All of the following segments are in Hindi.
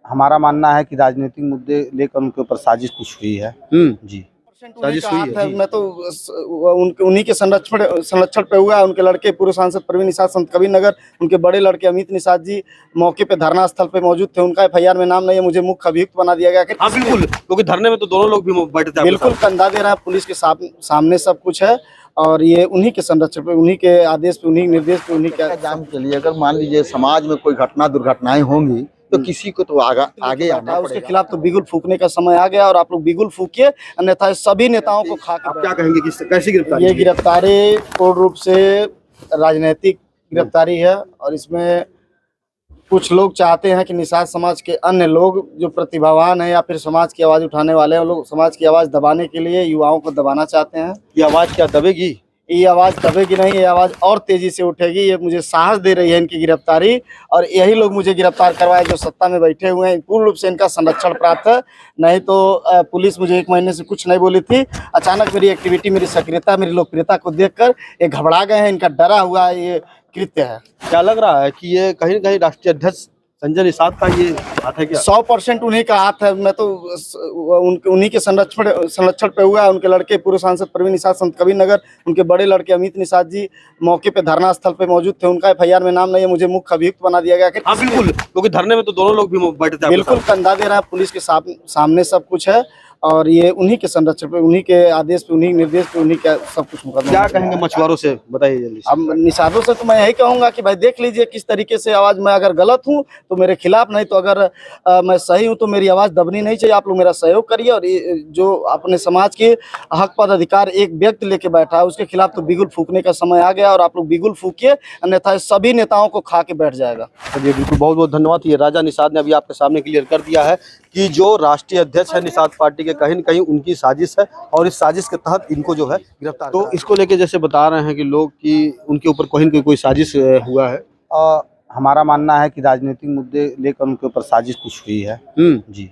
हमारा मानना है कि राजनीतिक मुद्दे लेकर उनके ऊपर साजिश कुछ हुई है। जी, साजिश हुई है। मैं तो उनके उन्हीं के संरक्षण पे हुआ है। उनके लड़के पूर्व सांसद प्रवीण निषाद संत कबीर नगर, उनके बड़े लड़के अमित निषाद जी मौके पे धरना स्थल पे मौजूद थे। उनका एफआईआर में नाम नहीं है, मुझे मुख्य अभियुक्त बना दिया गया। हाँ बिल्कुल, क्योंकि धरने में तो दोनों लोग भी बैठे थे। बिल्कुल कंधा दे रहा है, पुलिस के सामने सब कुछ है और ये उन्हीं के संरक्षण पे, उन्हीं के आदेश पे, उन्हीं निर्देश पे, उन्हीं के जाम के लिए अगर मान लीजिए समाज में कोई दुर्घटनाएं होंगी तो किसी को तो आगे आना पड़ेगा। उसके खिलाफ तो बिगुल फूकने का समय आ गया और आप लोग बिगुल फूकिए, अन्यथा सभी नेताओं को खा आप क्या कहेंगे कि कैसी गिरफ्तारी? ये गिरफ्तारी पूर्ण रूप से राजनीतिक गिरफ्तारी है और इसमें कुछ लोग चाहते हैं कि निषाद समाज के अन्य लोग जो प्रतिभावान हैं या फिर समाज की आवाज उठाने वाले हैं, लोग समाज की आवाज दबाने के लिए युवाओं को दबाना चाहते हैं। ये आवाज क्या दबेगी? ये आवाज दबेगी नहीं, ये आवाज और तेजी से उठेगी। ये मुझे साहस दे रही है इनकी गिरफ्तारी, और यही लोग मुझे गिरफ्तार करवाए जो सत्ता में बैठे हुए हैं। पूर्ण रूप से इनका संरक्षण प्राप्त है, नहीं तो पुलिस मुझे 1 महीने से कुछ नहीं बोली थी। अचानक मेरी एक्टिविटी, मेरी सक्रियता, मेरी लोकप्रियता को देखकर ये घबरा गए हैं। इनका डरा हुआ ये कृत्य है। क्या लग रहा है कि ये कहीं न कहीं राष्ट्रीय अध्यक्ष संजय निषाद का ये हाथ है क्या? 100% उन्हीं का हाथ है। मैं तो उन्हीं के संरक्षण पे हुआ है। उनके लड़के पूर्व सांसद प्रवीण निषाद संत कबीर नगर, उनके बड़े लड़के अमित निषाद जी मौके पे धरना स्थल पे मौजूद थे। उनका एफआईआर में नाम नहीं है, मुझे मुख्य अभियुक्त बना दिया गया। हाँ बिल्कुल, क्योंकि धरने में तो दोनों लोग भी बैठे थे। बिल्कुल कंधा दे रहा है, पुलिस के सामने सब कुछ है और ये उन्हीं के संरक्षण पे, उन्हीं के आदेश पे, उन्हीं निर्देश पे, उन्हीं का सब कुछ मुकदमा। क्या कहेंगे मछुआरों से, बताइए जल्दी। अब निषादों से तो मैं यही कहूंगा कि भाई देख लीजिए किस तरीके से आवाज, मैं अगर गलत हूं तो मेरे खिलाफ, नहीं तो अगर मैं सही हूं तो मेरी आवाज दबनी नहीं चाहिए। आप लोग मेरा सहयोग करिए और जो अपने समाज के हक पद अधिकार एक व्यक्ति लेके बैठा है उसके खिलाफ तो बिगुल फूकने का समय आ गया और आप लोग बिगुल फूकिए, अन्यथा सभी नेताओं को खा के बैठ जाएगा। चलिए बिल्कुल, बहुत बहुत धन्यवाद। ये राजा निषाद ने अभी आपके सामने क्लियर कर दिया है कि जो राष्ट्रीय अध्यक्ष है निषाद पार्टी के, कहीं न कहीं उनकी साजिश है और इस साजिश के तहत इनको जो है गिरफ्तार। तो इसको लेके जैसे बता रहे हैं कि लोग कि उनके ऊपर कहीं न कोई साजिश हुआ है। हमारा मानना है कि राजनीतिक मुद्दे लेकर उनके ऊपर साजिश कुछ हुई है। जी,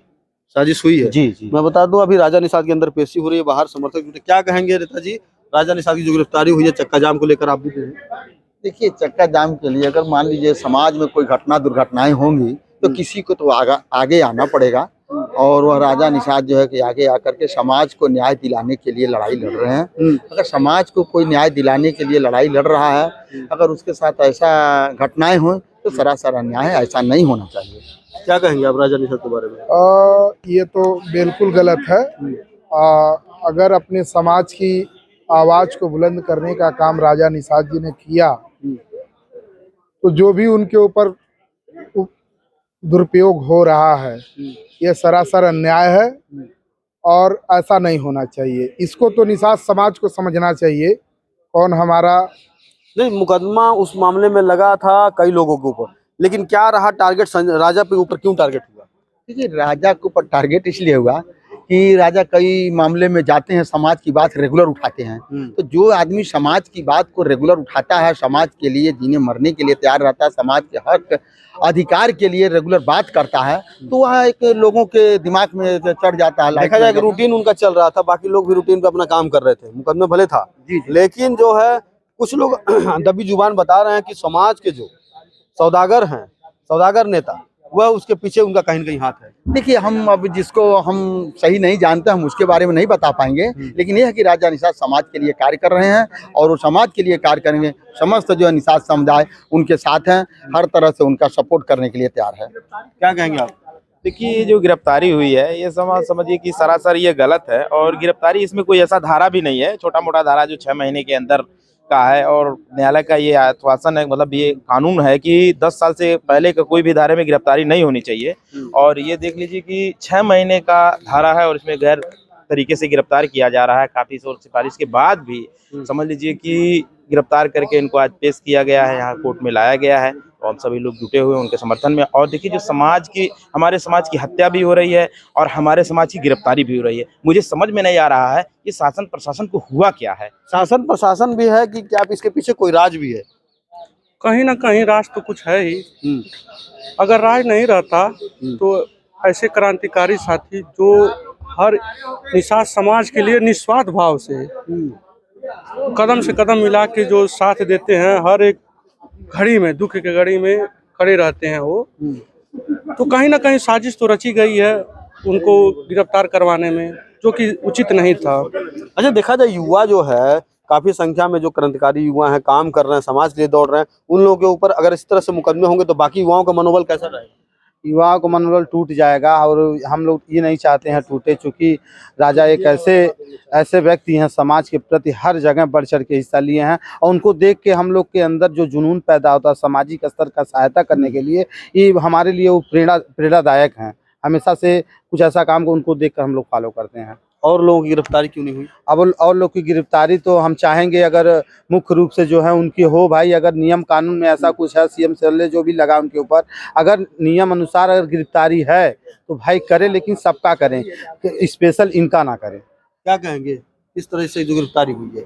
साजिश हुई है। जी। मैं बता दूं अभी राजा निषाद के अंदर पेशी हो रही है, बाहर समर्थक जुटे। क्या कहेंगे रेता जी, राजा निषाद की जो गिरफ्तारी हुई है चक्का जाम को लेकर, आप भी देखिए चक्का जाम के लिए अगर मान लीजिए समाज में कोई दुर्घटनाएं होंगी तो किसी को तो आगे आना पड़ेगा और वह राजा निषाद जो है कि आगे आकर के समाज को न्याय दिलाने के लिए लड़ाई लड़ रहे हैं। अगर समाज को कोई न्याय दिलाने के लिए लड़ाई लड़ रहा है, अगर उसके साथ ऐसा घटनाएं हो तो सरासर अन्याय है, ऐसा नहीं होना चाहिए। क्या कहेंगे आप राजा निषाद के बारे में? ये तो बिल्कुल गलत है। अगर अपने समाज की आवाज को बुलंद करने का काम राजा निषाद जी ने किया तो जो भी उनके ऊपर दुरुपयोग हो रहा है ये सरासर अन्याय है और ऐसा नहीं होना चाहिए। इसको तो निषाद समाज को समझना चाहिए कौन हमारा। नहीं, मुकदमा उस मामले में लगा था कई लोगों के ऊपर, लेकिन क्या रहा टारगेट राजा के ऊपर क्यों टारगेट हुआ? देखिए राजा के ऊपर टारगेट इसलिए हुआ कि राजा कई मामले में जाते हैं, समाज की बात रेगुलर उठाते हैं। तो जो आदमी समाज की बात को रेगुलर उठाता है, समाज के लिए जीने मरने के लिए तैयार रहता है, समाज के हक अधिकार के लिए रेगुलर बात करता है, तो वह एक लोगों के दिमाग में चढ़ जाता है। देखा जाए कि रूटीन उनका चल रहा था, बाकी लोग भी रूटीन पे अपना काम कर रहे थे। मुकदमे भले था लेकिन जो है कुछ लोग दबी जुबान बता रहे हैं कि समाज के जो सौदागर हैं, सौदागर नेता, वह उसके पीछे उनका कहीं न कहीं हाथ है। देखिए हम अब जिसको हम सही नहीं जानते हम उसके बारे में नहीं बता पाएंगे, लेकिन यह है कि राजा निषाद समाज के लिए कार्य कर रहे हैं और वो समाज के लिए कार्य करेंगे। समस्त जो निषाद समुदाय उनके साथ हैं, हर तरह से उनका सपोर्ट करने के लिए तैयार है। क्या कहेंगे आप? देखिए ये जो गिरफ्तारी हुई है ये समझिए कि सरासर ये गलत है और गिरफ्तारी, इसमें कोई ऐसा धारा भी नहीं है, छोटा मोटा धारा जो 6 महीने के अंदर का है और न्यायालय का ये आश्वासन है, मतलब ये कानून है कि 10 साल से पहले का कोई भी धारे में गिरफ्तारी नहीं होनी चाहिए। और ये देख लीजिए कि 6 महीने का धारा है और इसमें गैर तरीके से गिरफ्तार किया जा रहा है। काफी शोर सिफारिश के बाद भी समझ लीजिए कि गिरफ्तार करके इनको आज पेश किया गया है, यहाँ कोर्ट में लाया गया है और हम सभी लोग जुटे हुए हैं उनके समर्थन में। और देखिए जो हमारे समाज की हत्या भी हो रही है और हमारे समाज की गिरफ्तारी भी हो रही है, मुझे समझ में नहीं आ रहा है कि शासन प्रशासन को हुआ क्या है। शासन प्रशासन भी है कि क्या इसके पीछे कोई राज भी है? कहीं ना कहीं राज तो कुछ है ही। अगर राज नहीं रहता तो ऐसे क्रांतिकारी साथी जो हर निषाद समाज के लिए निस्वार्थ भाव से कदम से कदम मिला के जो साथ देते हैं, हर एक घड़ी में, दुख की घड़ी में खड़े रहते हैं, वो तो कहीं ना कहीं साजिश तो रची गई है उनको गिरफ्तार करवाने में, जो कि उचित नहीं था। अच्छा, देखा जाए युवा जो है काफी संख्या में जो क्रांतिकारी युवा हैं, काम कर रहे हैं, समाज के लिए दौड़ रहे हैं, उन लोगों के ऊपर अगर इस तरह से मुकदमे होंगे तो बाकी युवाओं का मनोबल कैसा रहेगा? युवाओं का मनोबल टूट जाएगा और हम लोग ये नहीं चाहते हैं टूटे, चूँकि राजा एक ऐसे व्यक्ति हैं समाज के प्रति हर जगह बढ़ चढ़ के हिस्सा लिए हैं और उनको देख के हम लोग के अंदर जो जुनून पैदा होता है सामाजिक स्तर का सहायता करने के लिए, ये हमारे लिए वो प्रेरणादायक हैं। हमेशा से कुछ ऐसा काम को उनको देख कर हम लोग फॉलो करते हैं। और लोगों की गिरफ्तारी क्यों नहीं हुई? अब और लोग की गिरफ्तारी तो हम चाहेंगे अगर मुख्य रूप से जो है उनकी हो भाई, अगर नियम कानून में ऐसा कुछ है, सीएम सेल जो भी लगा उनके ऊपर, अगर नियम अनुसार अगर गिरफ्तारी है तो भाई करे, लेकिन सबका करें, स्पेशल इनका ना करें। क्या कहेंगे इस तरह से जो गिरफ्तारी हुई है?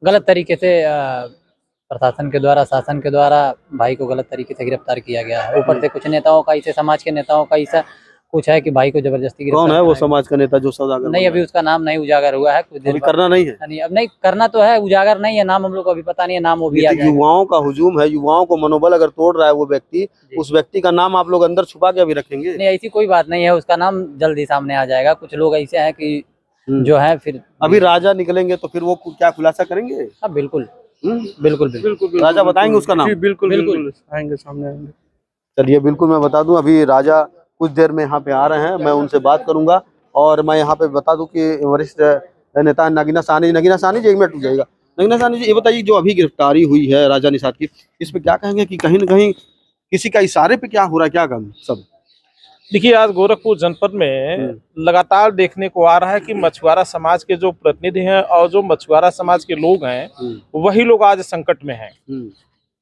गलत तरीके से प्रशासन के द्वारा, शासन के द्वारा भाई को गलत तरीके से गिरफ्तार किया गया है। ऊपर से कुछ नेताओं का, इसे समाज के नेताओं का ऐसा कुछ है कि भाई को जबरदस्ती गिरफ्तार। कौन है वो समाज का नेता जो सौदागर? नहीं, अभी उसका नाम नहीं उजागर हुआ है, कुछ अभी करना नहीं है। नहीं, अब नहीं करना तो है, उजागर नहीं है, नाम हम लोग को अभी पता नहीं है, नाम वो भी आ जाएगा। युवाओं का हुजूम है, युवाओं को मनोबल अगर तोड़ रहा है वो व्यक्ति, उस व्यक्ति का नाम आप लोग अंदर छुपा के अभी रखेंगे? नहीं, ऐसी कोई बात नहीं है, उसका नाम जल्दी सामने आ जाएगा। कुछ लोग ऐसे हैं कि जो है फिर अभी राजा निकलेंगे तो फिर वो क्या खुलासा करेंगे? हाँ बिल्कुल बिल्कुल बिल्कुल राजा बताएंगे उसका नाम? जी बिल्कुल बिल्कुल आएंगे, सामने आएंगे। चलिए, बिल्कुल मैं बता दूं, अभी राजा कुछ देर में यहाँ पे आ रहे हैं, मैं उनसे बात करूंगा। और मैं यहाँ पे बता दूं कि वरिष्ठ नेता नगीना साहनी जी, 1 मिनट रुक जाइएगा। नगीना साहनी जी, ये बताइए जो अभी गिरफ्तारी हुई है राजा निषाद की, इस पे क्या कहेंगे कि कहीं न कहीं किसी का इशारे पे क्या हो रहा है, क्या काम सब? देखिए, आज गोरखपुर जनपद में लगातार देखने को आ रहा है कि मछुआरा समाज के जो प्रतिनिधि हैं और जो मछुआरा समाज के लोग हैं वही लोग आज संकट में हैं।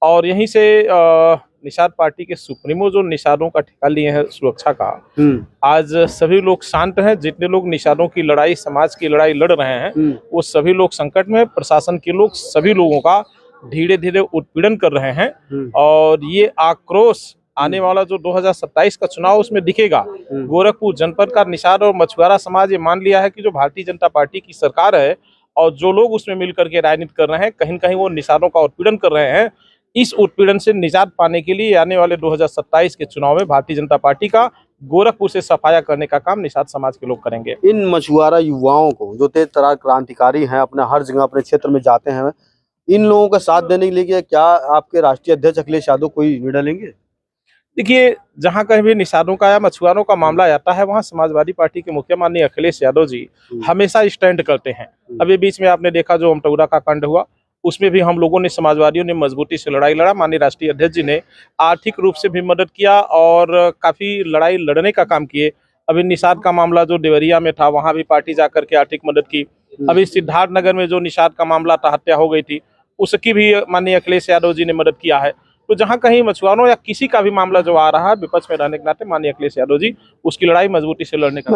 और यहीं से निषाद पार्टी के सुप्रीमो जो निषादों का ठेका लिए हैं सुरक्षा का, आज सभी लोग शांत हैं। जितने लोग निषादों की लड़ाई, समाज की लड़ाई लड़ रहे हैं, वो सभी लोग संकट में। प्रशासन के लोग सभी लोगों का धीरे धीरे उत्पीड़न कर रहे हैं और ये आक्रोश आने वाला जो 2027 का चुनाव उसमें दिखेगा। गोरखपुर जनपद का निषाद और मछुआरा समाज ये मान लिया है कि जो भारतीय जनता पार्टी की सरकार है और जो लोग उसमें मिल करके राजनीति कर रहे हैं, कहीं न कहीं वो निषादों का उत्पीड़न कर रहे हैं। इस उत्पीड़न से निजात पाने के लिए आने वाले 2027 के चुनाव में भारतीय जनता पार्टी का गोरखपुर से सफाया करने का काम निषाद समाज के लोग करेंगे। इन मछुआरा युवाओं को जो तेज तरार क्रांतिकारी हैं, अपने हर जगह अपने क्षेत्र में जाते हैं, इन लोगों का साथ देने के लिए क्या आपके राष्ट्रीय अध्यक्ष अखिलेश यादव कोई निर्णय लेंगे? देखिए, जहां कहीं भी निषादों का या मछुआरों का मामला आता है, वहां समाजवादी पार्टी के मुखिया माननीय अखिलेश यादव जी हमेशा स्टैंड करते हैं। अभी बीच में आपने देखा जो अमटौरा का कांड हुआ, उसमें भी हम लोगों ने, समाजवादियों ने मजबूती से लड़ाई लड़ा। माननीय राष्ट्रीय अध्यक्ष जी ने आर्थिक रूप से भी मदद किया और काफी लड़ाई लड़ने का काम किए। अभी निषाद का मामला जो देवरिया में था, वहां भी पार्टी जाकर के आर्थिक मदद की। अभी सिद्धार्थनगर में जो निषाद का मामला था, हत्या हो गई थी, उसकी भी माननीय अखिलेश यादव जी ने मदद किया है। तो जहां कहीं मछुआरों या किसी का भी मामला जो आ रहा है, विपक्ष में रहने के नाते माननीय अखिलेश यादव जी उसकी लड़ाई मजबूती से लड़ने का